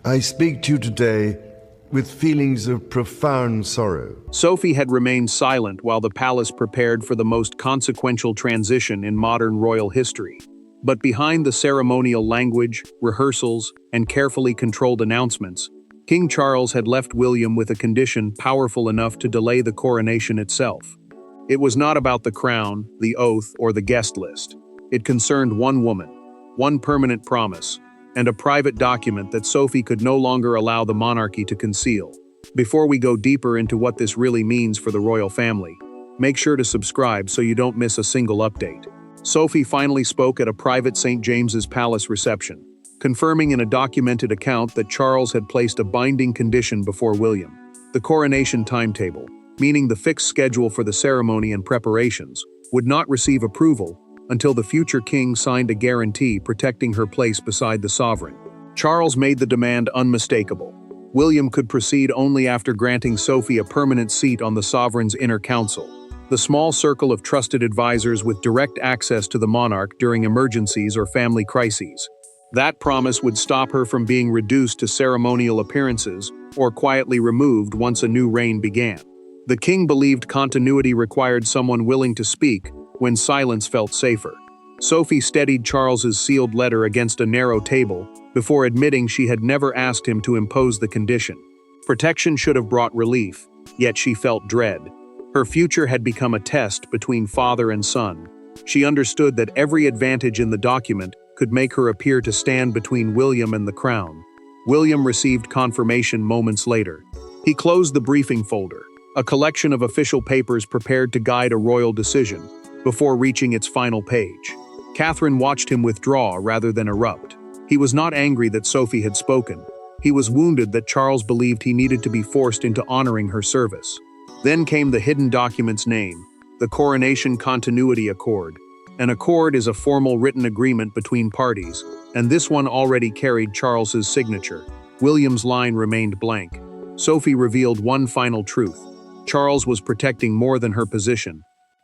I speak to you today with feelings of profound sorrow. Sophie had remained silent while the palace prepared for the most consequential transition in modern royal history. But behind the ceremonial language, rehearsals, and carefully controlled announcements, King Charles had left William with a condition powerful enough to delay the coronation itself. It was not about the crown, the oath, or the guest list. It concerned one woman, one permanent promise, and a private document that Sophie could no longer allow the monarchy to conceal. Before we go deeper into what this really means for the royal family, make sure to subscribe so you don't miss a single update. Sophie finally spoke at a private St. James's Palace reception, confirming in a documented account that Charles had placed a binding condition before William. The coronation timetable, meaning the fixed schedule for the ceremony and preparations, would not receive approval until the future king signed a guarantee protecting her place beside the sovereign. Charles made the demand unmistakable. William could proceed only after granting Sophie a permanent seat on the sovereign's inner council, the small circle of trusted advisors with direct access to the monarch during emergencies or family crises. That promise would stop her from being reduced to ceremonial appearances or quietly removed once a new reign began. The king believed continuity required someone willing to speak when silence felt safer. Sophie steadied Charles's sealed letter against a narrow table before admitting she had never asked him to impose the condition. Protection should have brought relief, yet she felt dread. Her future had become a test between father and son. She understood that every advantage in the document could make her appear to stand between William and the crown. William received confirmation moments later. He closed the briefing folder, a collection of official papers prepared to guide a royal decision, before reaching its final page. Catherine watched him withdraw rather than erupt. He was not angry that Sophie had spoken. He was wounded that Charles believed he needed to be forced into honoring her service. Then came the hidden document's name, the Coronation Continuity Accord. An accord is a formal written agreement between parties, and this one already carried Charles's signature. William's line remained blank. Sophie revealed one final truth. Charles was protecting more than her position.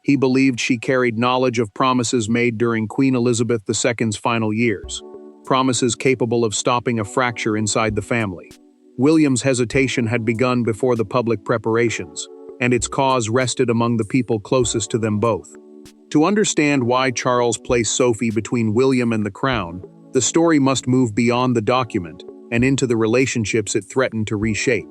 He believed she carried knowledge of promises made during Queen Elizabeth II's final years, promises capable of stopping a fracture inside the family. William's hesitation had begun before the public preparations, and its cause rested among the people closest to them both. To understand why Charles placed Sophie between William and the crown, the story must move beyond the document and into the relationships it threatened to reshape.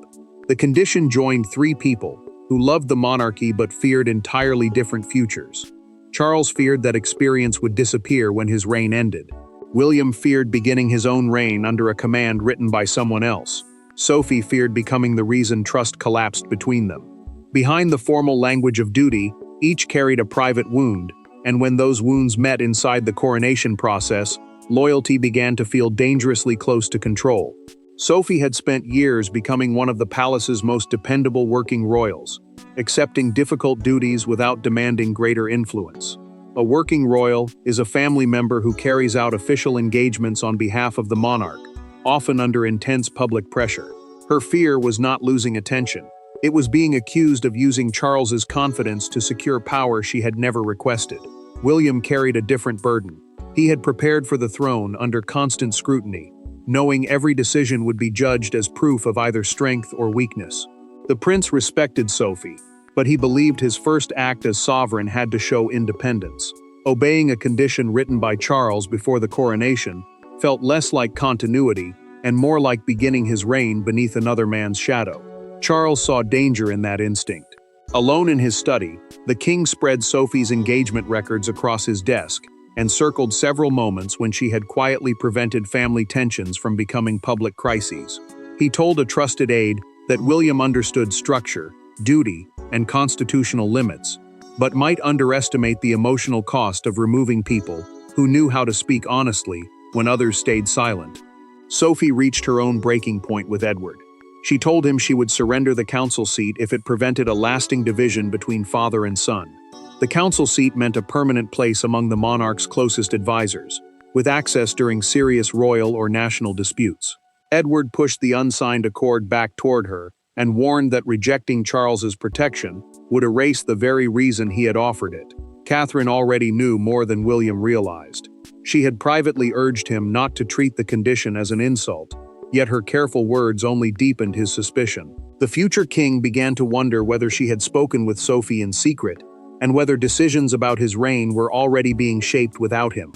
The condition joined three people who loved the monarchy but feared entirely different futures. Charles feared that experience would disappear when his reign ended. William feared beginning his own reign under a command written by someone else. Sophie feared becoming the reason trust collapsed between them. Behind the formal language of duty, each carried a private wound, and when those wounds met inside the coronation process, loyalty began to feel dangerously close to control. Sophie had spent years becoming one of the palace's most dependable working royals, accepting difficult duties without demanding greater influence. A working royal is a family member who carries out official engagements on behalf of the monarch, often under intense public pressure. Her fear was not losing attention. It was being accused of using Charles's confidence to secure power she had never requested. William carried a different burden. He had prepared for the throne under constant scrutiny, knowing every decision would be judged as proof of either strength or weakness. The prince respected Sophie, but he believed his first act as sovereign had to show independence. Obeying a condition written by Charles before the coronation felt less like continuity and more like beginning his reign beneath another man's shadow. Charles saw danger in that instinct. Alone in his study, the king spread Sophie's engagement records across his desk and circled several moments when she had quietly prevented family tensions from becoming public crises. He told a trusted aide that William understood structure, duty, and constitutional limits, but might underestimate the emotional cost of removing people who knew how to speak honestly when others stayed silent. Sophie reached her own breaking point with Edward. She told him she would surrender the council seat if it prevented a lasting division between father and son. The council seat meant a permanent place among the monarch's closest advisors, with access during serious royal or national disputes. Edward pushed the unsigned accord back toward her and warned that rejecting Charles's protection would erase the very reason he had offered it. Catherine already knew more than William realized. She had privately urged him not to treat the condition as an insult, yet her careful words only deepened his suspicion. The future king began to wonder whether she had spoken with Sophie in secret, and whether decisions about his reign were already being shaped without him.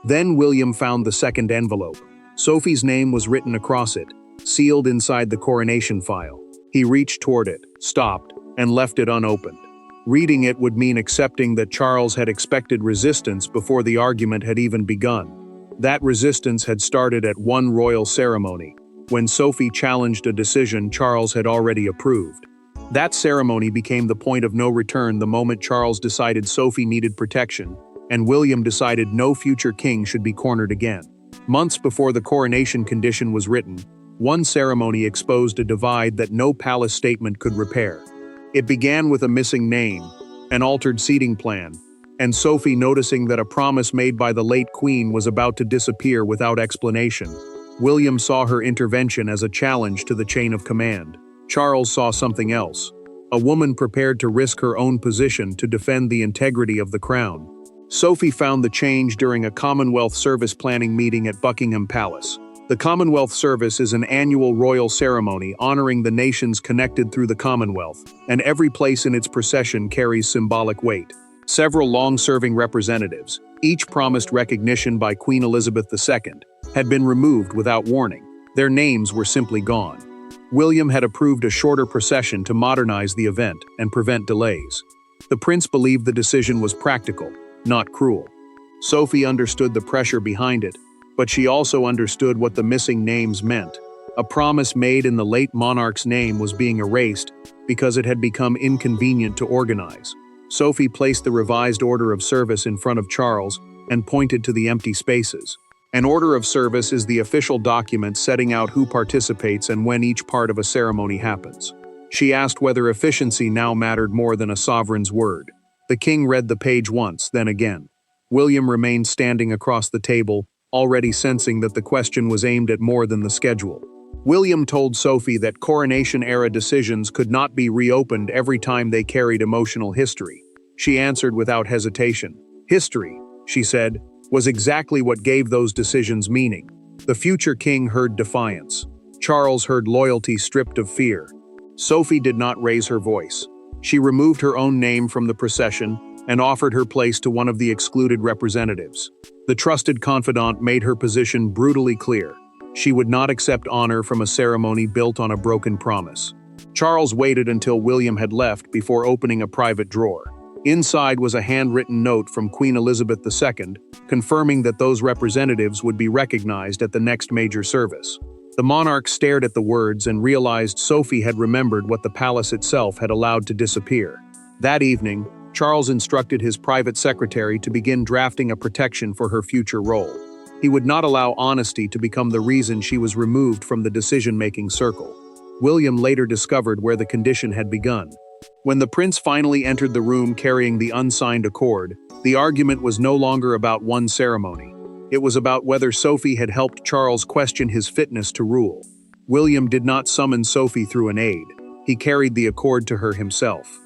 Then William found the second envelope. Sophie's name was written across it, sealed inside the coronation file. He reached toward it, stopped, and left it unopened. Reading it would mean accepting that Charles had expected resistance before the argument had even begun. That resistance had started at one royal ceremony, when Sophie challenged a decision Charles had already approved. That ceremony became the point of no return the moment Charles decided Sophie needed protection, and William decided no future king should be cornered again. Months before the coronation condition was written, one ceremony exposed a divide that no palace statement could repair. It began with a missing name, an altered seating plan, and Sophie noticing that a promise made by the late queen was about to disappear without explanation. William saw her intervention as a challenge to the chain of command. Charles saw something else, a woman prepared to risk her own position to defend the integrity of the crown. Sophie found the change during a Commonwealth Service planning meeting at Buckingham Palace. The Commonwealth Service is an annual royal ceremony honoring the nations connected through the Commonwealth, and every place in its procession carries symbolic weight. Several long-serving representatives, each promised recognition by Queen Elizabeth II, had been removed without warning. Their names were simply gone. William had approved a shorter procession to modernize the event and prevent delays. The prince believed the decision was practical, not cruel. Sophie understood the pressure behind it, but she also understood what the missing names meant. A promise made in the late monarch's name was being erased because it had become inconvenient to organize. Sophie placed the revised order of service in front of Charles and pointed to the empty spaces. An order of service is the official document setting out who participates and when each part of a ceremony happens. She asked whether efficiency now mattered more than a sovereign's word. The king read the page once, then again. William remained standing across the table, already sensing that the question was aimed at more than the schedule. William told Sophie that coronation-era decisions could not be reopened every time they carried emotional history. She answered without hesitation. History, she said, was exactly what gave those decisions meaning. The future king heard defiance. Charles heard loyalty stripped of fear. Sophie did not raise her voice. She removed her own name from the procession and offered her place to one of the excluded representatives. The trusted confidant made her position brutally clear. She would not accept honor from a ceremony built on a broken promise. Charles waited until William had left before opening a private drawer. Inside was a handwritten note from Queen Elizabeth II, confirming that those representatives would be recognized at the next major service. The monarch stared at the words and realized Sophie had remembered what the palace itself had allowed to disappear. That evening, Charles instructed his private secretary to begin drafting a protection for her future role. He would not allow honesty to become the reason she was removed from the decision-making circle. William later discovered where the condition had begun. When the prince finally entered the room carrying the unsigned accord, the argument was no longer about one ceremony. It was about whether Sophie had helped Charles question his fitness to rule. William did not summon Sophie through an aide. He carried the accord to her himself.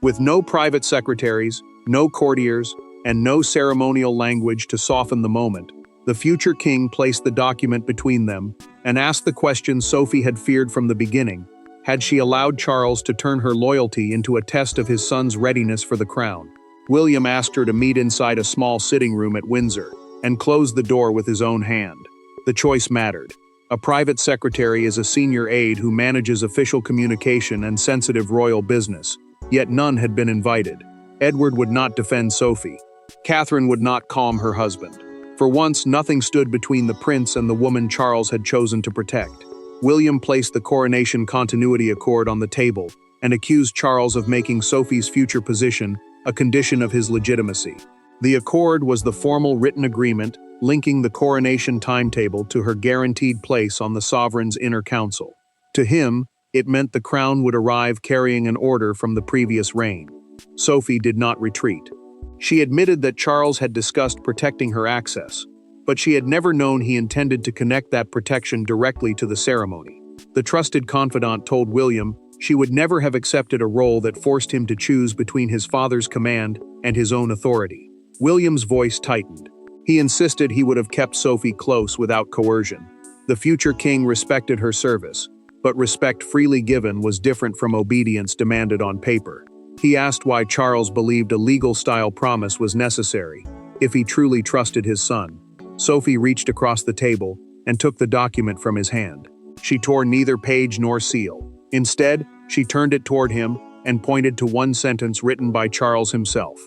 With no private secretaries, no courtiers, and no ceremonial language to soften the moment, the future king placed the document between them and asked the question Sophie had feared from the beginning: had she allowed Charles to turn her loyalty into a test of his son's readiness for the crown? William asked her to meet inside a small sitting room at Windsor and closed the door with his own hand. The choice mattered. A private secretary is a senior aide who manages official communication and sensitive royal business, yet none had been invited. Edward would not defend Sophie. Catherine would not calm her husband. For once, nothing stood between the prince and the woman Charles had chosen to protect. William placed the coronation continuity accord on the table and accused Charles of making Sophie's future position a condition of his legitimacy. The accord was the formal written agreement linking the coronation timetable to her guaranteed place on the sovereign's inner council. To him, it meant the crown would arrive carrying an order from the previous reign. Sophie did not retreat. She admitted that Charles had discussed protecting her access, but she had never known he intended to connect that protection directly to the ceremony. The trusted confidant told William she would never have accepted a role that forced him to choose between his father's command and his own authority. William's voice tightened. He insisted he would have kept Sophie close without coercion. The future king respected her service, but respect freely given was different from obedience demanded on paper. He asked why Charles believed a legal-style promise was necessary, if he truly trusted his son. Sophie reached across the table and took the document from his hand. She tore neither page nor seal. Instead, she turned it toward him and pointed to one sentence written by Charles himself.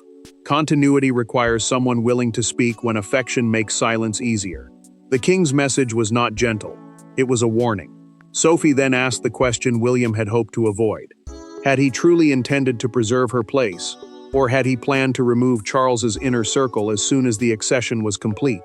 Continuity requires someone willing to speak when affection makes silence easier. The king's message was not gentle. It was a warning. Sophie then asked the question William had hoped to avoid. Had he truly intended to preserve her place, or had he planned to remove Charles's inner circle as soon as the accession was complete?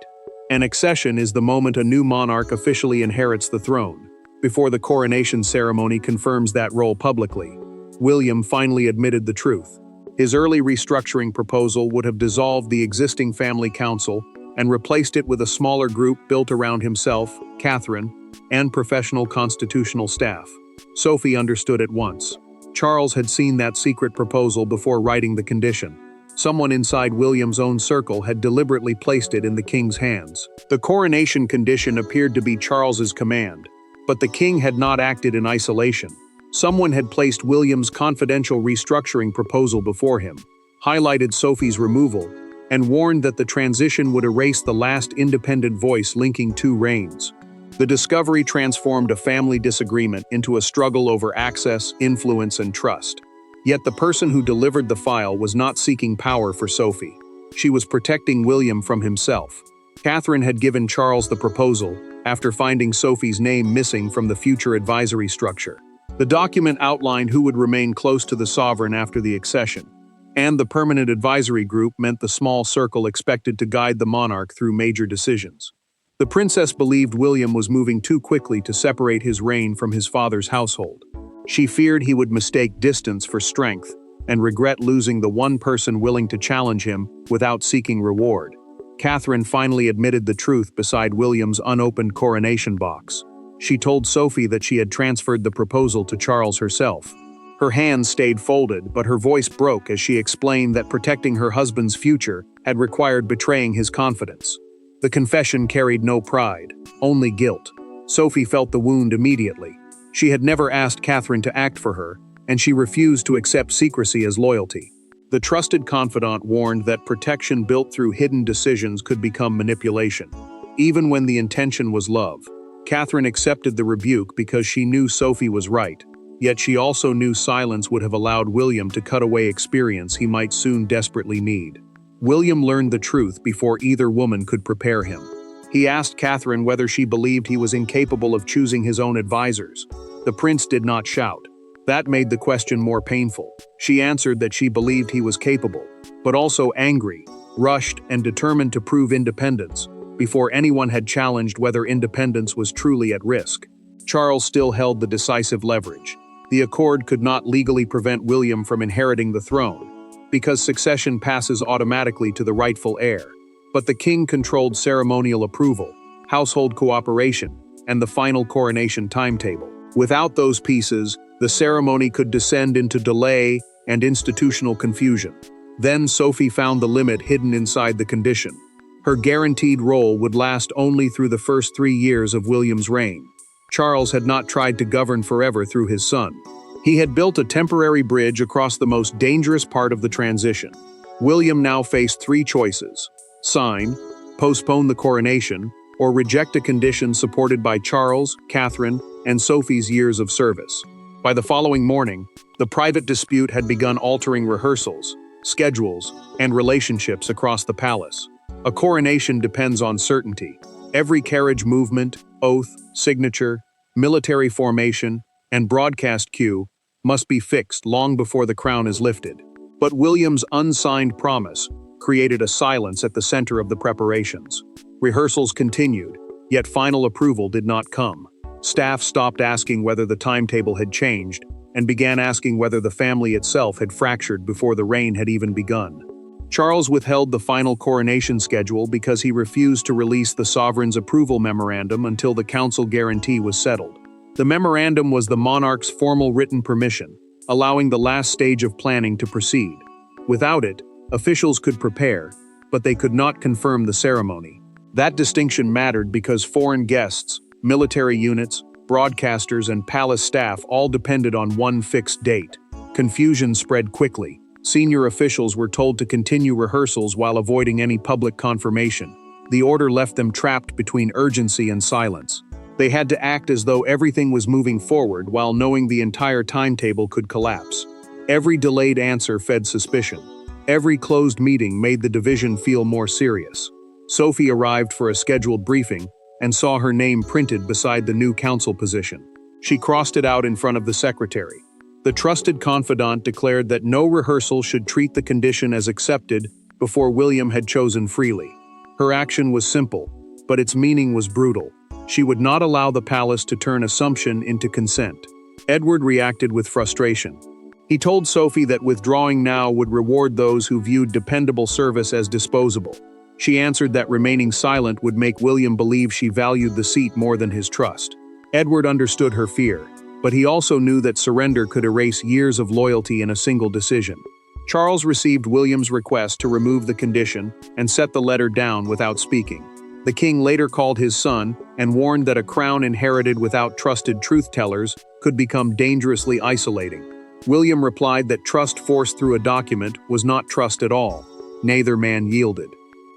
An accession is the moment a new monarch officially inherits the throne, before the coronation ceremony confirms that role publicly. William finally admitted the truth. His early restructuring proposal would have dissolved the existing family council and replaced it with a smaller group built around himself, Catherine, and professional constitutional staff. Sophie understood at once. Charles had seen that secret proposal before writing the condition. Someone inside William's own circle had deliberately placed it in the king's hands. The coronation condition appeared to be Charles's command, but the king had not acted in isolation. Someone had placed William's confidential restructuring proposal before him, highlighted Sophie's removal, and warned that the transition would erase the last independent voice linking two reigns. The discovery transformed a family disagreement into a struggle over access, influence, and trust. Yet the person who delivered the file was not seeking power for Sophie. She was protecting William from himself. Catherine had given Charles the proposal after finding Sophie's name missing from the future advisory structure. The document outlined who would remain close to the sovereign after the accession, and the permanent advisory group meant the small circle expected to guide the monarch through major decisions. The princess believed William was moving too quickly to separate his reign from his father's household. She feared he would mistake distance for strength and regret losing the one person willing to challenge him without seeking reward. Catherine finally admitted the truth beside William's unopened coronation box. She told Sophie that she had transferred the proposal to Charles herself. Her hands stayed folded, but her voice broke as she explained that protecting her husband's future had required betraying his confidence. The confession carried no pride, only guilt. Sophie felt the wound immediately. She had never asked Catherine to act for her, and she refused to accept secrecy as loyalty. The trusted confidant warned that protection built through hidden decisions could become manipulation. Even when the intention was love, Catherine accepted the rebuke because she knew Sophie was right, yet she also knew silence would have allowed William to cut away experience he might soon desperately need. William learned the truth before either woman could prepare him. He asked Catherine whether she believed he was incapable of choosing his own advisors. The prince did not shout. That made the question more painful. She answered that she believed he was capable, but also angry, rushed, and determined to prove independence, before anyone had challenged whether independence was truly at risk. Charles still held the decisive leverage. The accord could not legally prevent William from inheriting the throne, because succession passes automatically to the rightful heir. But the king controlled ceremonial approval, household cooperation, and the final coronation timetable. Without those pieces, the ceremony could descend into delay and institutional confusion. Then Sophie found the limit hidden inside the condition. Her guaranteed role would last only through the first 3 years of William's reign. Charles had not tried to govern forever through his son. He had built a temporary bridge across the most dangerous part of the transition. William now faced 3 choices: sign, postpone the coronation, or reject a condition supported by Charles, Catherine, and Sophie's years of service. By the following morning, the private dispute had begun altering rehearsals, schedules, and relationships across the palace. A coronation depends on certainty. Every carriage movement, oath, signature, military formation, and broadcast cue must be fixed long before the crown is lifted. But William's unsigned promise created a silence at the center of the preparations. Rehearsals continued, yet final approval did not come. Staff stopped asking whether the timetable had changed and began asking whether the family itself had fractured before the reign had even begun. Charles withheld the final coronation schedule because he refused to release the sovereign's approval memorandum until the council guarantee was settled. The memorandum was the monarch's formal written permission, allowing the last stage of planning to proceed. Without it, officials could prepare, but they could not confirm the ceremony. That distinction mattered because foreign guests, Military units, broadcasters, and palace staff all depended on one fixed date. Confusion spread quickly. Senior officials were told to continue rehearsals while avoiding any public confirmation. The order left them trapped between urgency and silence. They had to act as though everything was moving forward while knowing the entire timetable could collapse. Every delayed answer fed suspicion. Every closed meeting made the division feel more serious. Sophie arrived for a scheduled briefing and saw her name printed beside the new council position. She crossed it out in front of the secretary. The trusted confidant declared that no rehearsal should treat the condition as accepted before William had chosen freely. Her action was simple, but its meaning was brutal. She would not allow the palace to turn assumption into consent. Edward reacted with frustration. He told Sophie that withdrawing now would reward those who viewed dependable service as disposable. She answered that remaining silent would make William believe she valued the seat more than his trust. Edward understood her fear, but he also knew that surrender could erase years of loyalty in a single decision. Charles received William's request to remove the condition and set the letter down without speaking. The king later called his son and warned that a crown inherited without trusted truth-tellers could become dangerously isolating. William replied that trust forced through a document was not trust at all. Neither man yielded.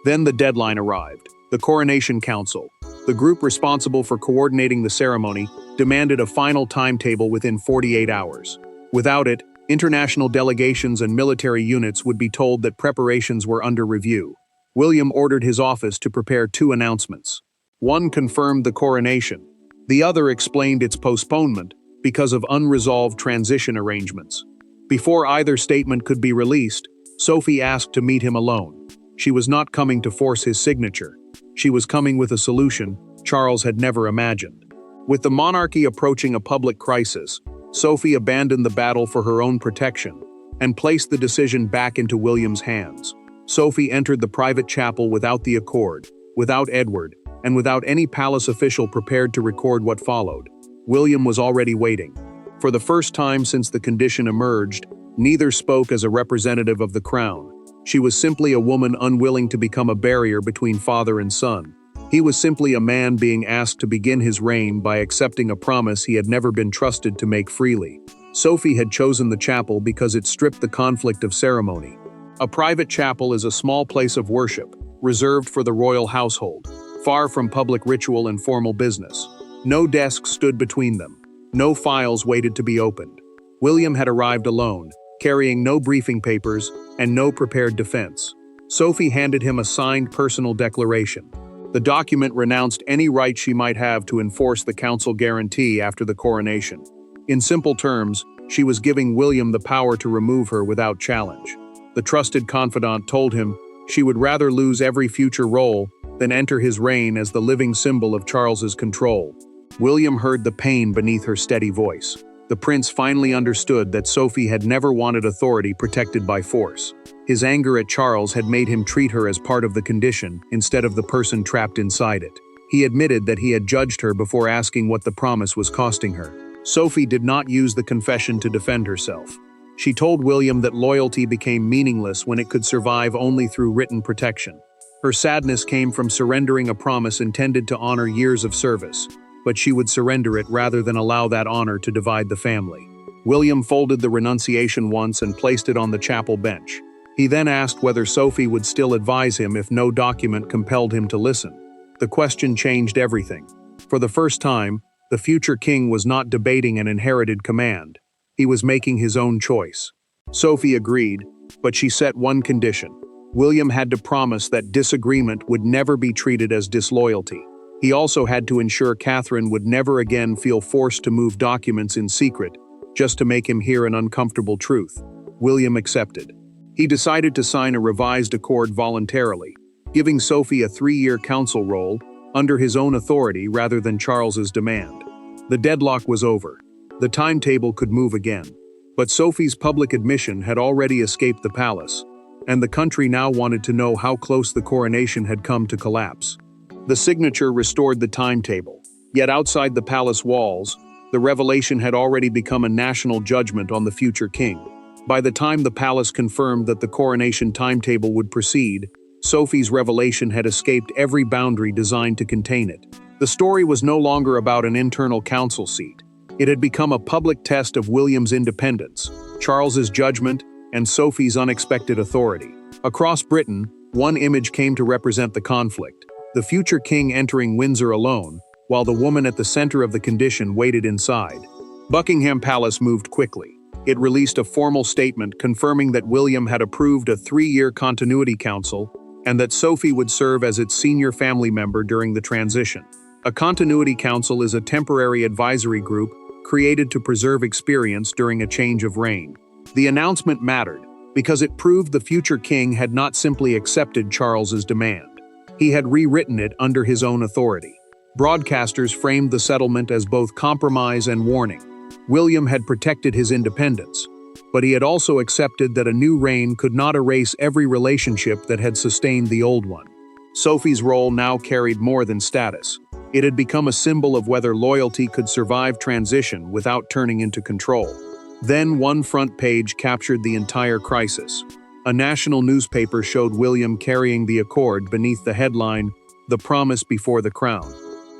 Then the deadline arrived. The Coronation Council, the group responsible for coordinating the ceremony, demanded a final timetable within 48 hours. Without it, international delegations and military units would be told that preparations were under review. William ordered his office to prepare two announcements. One confirmed the coronation. The other explained its postponement because of unresolved transition arrangements. Before either statement could be released, Sophie asked to meet him alone. She was not coming to force his signature. She was coming with a solution Charles had never imagined. With the monarchy approaching a public crisis, Sophie abandoned the battle for her own protection and placed the decision back into William's hands. Sophie entered the private chapel without the accord, without Edward, and without any palace official prepared to record what followed. William was already waiting. For the first time since the condition emerged, neither spoke as a representative of the crown. She was simply a woman unwilling to become a barrier between father and son. He was simply a man being asked to begin his reign by accepting a promise he had never been trusted to make freely. Sophie had chosen the chapel because it stripped the conflict of ceremony. A private chapel is a small place of worship, reserved for the royal household, far from public ritual and formal business. No desk stood between them. No files waited to be opened. William had arrived alone, carrying no briefing papers and no prepared defense. Sophie handed him a signed personal declaration. The document renounced any right she might have to enforce the council guarantee after the coronation. In simple terms, she was giving William the power to remove her without challenge. The trusted confidant told him she would rather lose every future role than enter his reign as the living symbol of Charles's control. William heard the pain beneath her steady voice. The prince finally understood that Sophie had never wanted authority protected by force. His anger at Charles had made him treat her as part of the condition instead of the person trapped inside it. He admitted that he had judged her before asking what the promise was costing her. Sophie did not use the confession to defend herself. She told William that loyalty became meaningless when it could survive only through written protection. Her sadness came from surrendering a promise intended to honor years of service, but she would surrender it rather than allow that honor to divide the family. William folded the renunciation once and placed it on the chapel bench. He then asked whether Sophie would still advise him if no document compelled him to listen. The question changed everything. For the first time, the future king was not debating an inherited command. He was making his own choice. Sophie agreed, but she set one condition. William had to promise that disagreement would never be treated as disloyalty. He also had to ensure Catherine would never again feel forced to move documents in secret, just to make him hear an uncomfortable truth. William accepted. He decided to sign a revised accord voluntarily, giving Sophie a 3-year council role under his own authority rather than Charles's demand. The deadlock was over. The timetable could move again. But Sophie's public admission had already escaped the palace, and the country now wanted to know how close the coronation had come to collapse. The signature restored the timetable, yet outside the palace walls, the revelation had already become a national judgment on the future king. By the time the palace confirmed that the coronation timetable would proceed, Sophie's revelation had escaped every boundary designed to contain it. The story was no longer about an internal council seat. It had become a public test of William's independence, Charles's judgment, and Sophie's unexpected authority. Across Britain, one image came to represent the conflict: the future king entering Windsor alone, while the woman at the center of the condition waited inside. Buckingham Palace moved quickly. It released a formal statement confirming that William had approved a 3-year continuity council and that Sophie would serve as its senior family member during the transition. A continuity council is a temporary advisory group created to preserve experience during a change of reign. The announcement mattered because it proved the future king had not simply accepted Charles's demand. He had rewritten it under his own authority. Broadcasters framed the settlement as both compromise and warning. William had protected his independence, but he had also accepted that a new reign could not erase every relationship that had sustained the old one. Sophie's role now carried more than status. It had become a symbol of whether loyalty could survive transition without turning into control. Then one front page captured the entire crisis. A national newspaper showed William carrying the accord beneath the headline, "The Promise Before the Crown."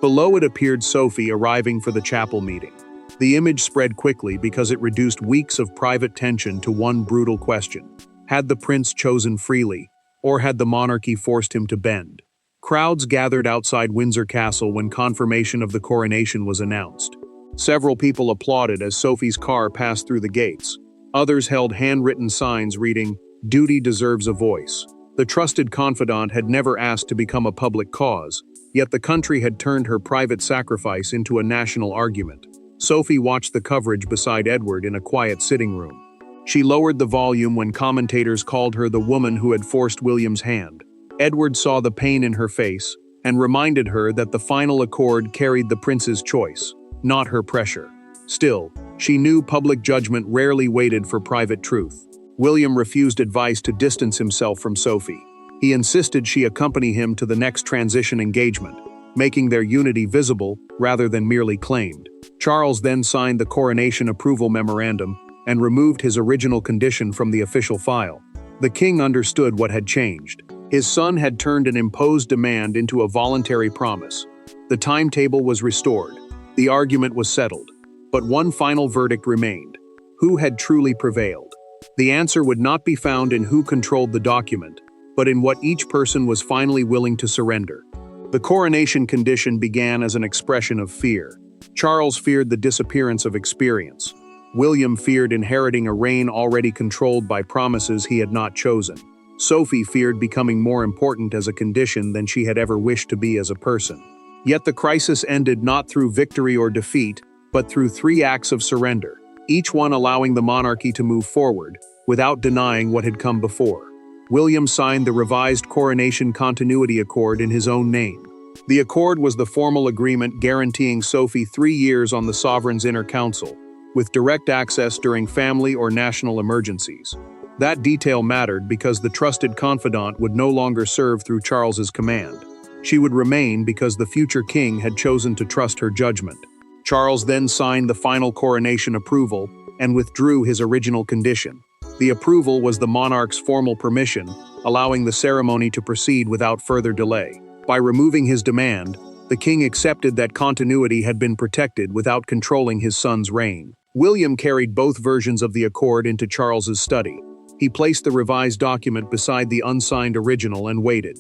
Below it appeared Sophie arriving for the chapel meeting. The image spread quickly because it reduced weeks of private tension to one brutal question: had the prince chosen freely, or had the monarchy forced him to bend? Crowds gathered outside Windsor Castle when confirmation of the coronation was announced. Several people applauded as Sophie's car passed through the gates. Others held handwritten signs reading, "Duty deserves a voice." The trusted confidant had never asked to become a public cause, yet the country had turned her private sacrifice into a national argument. Sophie watched the coverage beside Edward in a quiet sitting room. She lowered the volume when commentators called her the woman who had forced William's hand. Edward saw the pain in her face and reminded her that the final accord carried the prince's choice, not her pressure. Still, she knew public judgment rarely waited for private truth. William refused advice to distance himself from Sophie. He insisted she accompany him to the next transition engagement, making their unity visible rather than merely claimed. Charles then signed the coronation approval memorandum and removed his original condition from the official file. The king understood what had changed. His son had turned an imposed demand into a voluntary promise. The timetable was restored. The argument was settled. But one final verdict remained: who had truly prevailed? The answer would not be found in who controlled the document, but in what each person was finally willing to surrender. The coronation condition began as an expression of fear. Charles feared the disappearance of experience. William feared inheriting a reign already controlled by promises he had not chosen. Sophie feared becoming more important as a condition than she had ever wished to be as a person. Yet the crisis ended not through victory or defeat, but through 3 acts of surrender, each one allowing the monarchy to move forward, without denying what had come before. William signed the revised Coronation Continuity Accord in his own name. The accord was the formal agreement guaranteeing Sophie 3 years on the sovereign's inner council, with direct access during family or national emergencies. That detail mattered because the trusted confidant would no longer serve through Charles's command. She would remain because the future king had chosen to trust her judgment. Charles then signed the final coronation approval and withdrew his original condition. The approval was the monarch's formal permission, allowing the ceremony to proceed without further delay. By removing his demand, the king accepted that continuity had been protected without controlling his son's reign. William carried both versions of the accord into Charles's study. He placed the revised document beside the unsigned original and waited.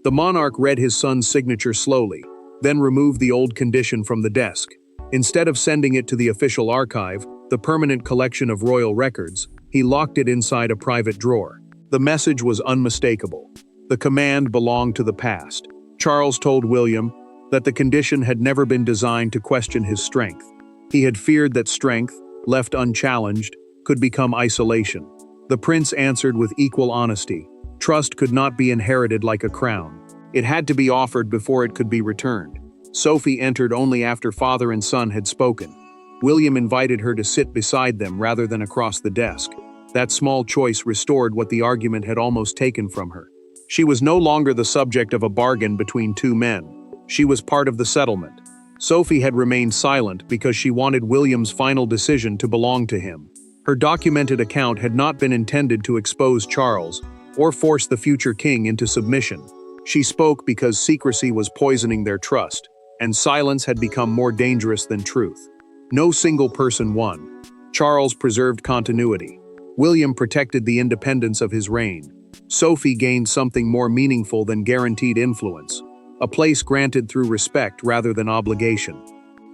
The monarch read his son's signature slowly, then removed the old condition from the desk. Instead of sending it to the official archive, the permanent collection of royal records, he locked it inside a private drawer. The message was unmistakable. The command belonged to the past. Charles told William that the condition had never been designed to question his strength. He had feared that strength, left unchallenged, could become isolation. The prince answered with equal honesty. Trust could not be inherited like a crown. It had to be offered before it could be returned. Sophie entered only after father and son had spoken. William invited her to sit beside them rather than across the desk. That small choice restored what the argument had almost taken from her. She was no longer the subject of a bargain between 2 men. She was part of the settlement. Sophie had remained silent because she wanted William's final decision to belong to him. Her documented account had not been intended to expose Charles or force the future king into submission. She spoke because secrecy was poisoning their trust. and silence had become more dangerous than truth. No single person won. Charles preserved continuity. William protected the independence of his reign. Sophie gained something more meaningful than guaranteed influence, a place granted through respect rather than obligation.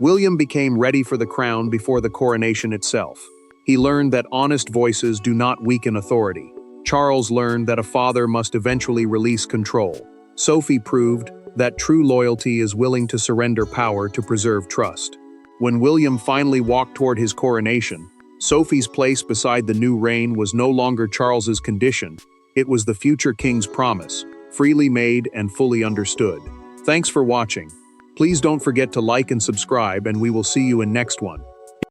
William became ready for the crown before the coronation itself. He learned that honest voices do not weaken authority. Charles learned that a father must eventually release control. Sophie proved that true loyalty is willing to surrender power to preserve trust. When William finally walked toward his coronation, Sophie's place beside the new reign was no longer Charles's condition, it was the future king's promise, freely made and fully understood. Thanks for watching. Please don't forget to like and subscribe, and we will see you in next one.